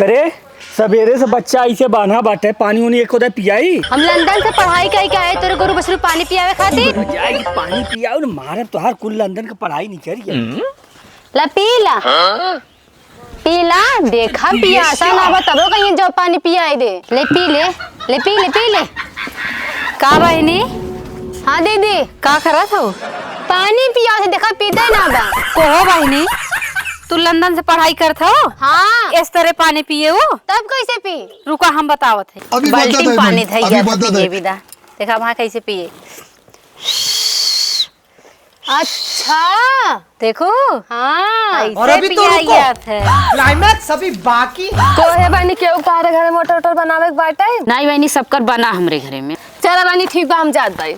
करे सवेरे से बच्चा ऐसे बांधा बाटे, पानी उनी एक पियाई। हम लंदन से पढ़ाई कई के आए, तोरे गुरु बसरू पानी पियावे खातिर जाए पानी पियाओ न मारे तोहार कुल लंदन का पढ़ाई नहीं करी। ला पीला पीला देखा पियासा ना बा तबो कहीं जो पानी पियाई दे। ले पी ले ले पी ले पी ले। का बहनी? हाँ दीदी का करत हो? पानी पिया से देखा पीते ना बा। कोहो बहनी, तू लंदन से पढ़ाई करत हो? हाँ इस तरह पानी पिए हो? तब कैसे पी? रुका हम बतावत है। बाल्टी में पानी धइया पिए विदा। देखा वहाँ कैसे पिए। अच्छा देखो हाँ और अभी तो क्लाइमैक्स अभी बाकी। कोहे बानी केहू कारे घर में मोटर वोटर बनावे के बाटे? नहीं बहनी, सबकर बना हमरे घरे में। चला बानी ठीक बा, हम जात बाई।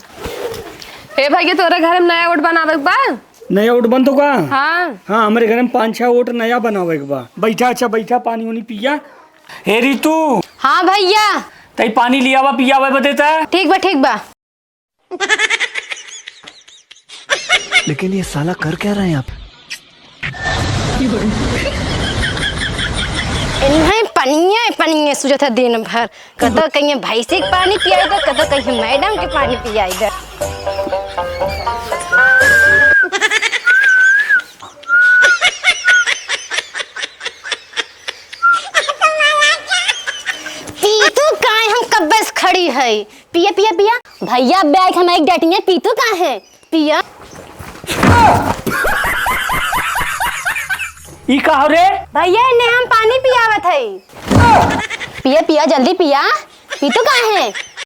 हे भाई के तोरे घर में नया ओट बनावे के बा? नया ओट बन तो का? हाँ हाँ हमारे घर में 5-6 ओट नया बनावे के बा। बैठा अच्छा बैठा, पानी उनी पिया। हे रितु। हाँ भैया तई पानी लिया हुआ पिया हुआ बतेता। ठीक बा ठीक बा। लेकिन ये साला कर क्या रहे हैं आप? इन्हें पनिया पनिया सुझत है दिन भर। कतो कहीं भैंसी के पानी पियाई दे, कतो कहीं मैडम के पानी पियाई दे। पीतू काहे हम कब्बस खड़ी है? पिया पिया पिया भैया बैग हमारी डटिया। पीतू कहाँ है? पिया ई का हो रे? भैया इन्हें हम पानी पियावत है। पिया पिया जल्दी पिया। पीतू कहाँ है?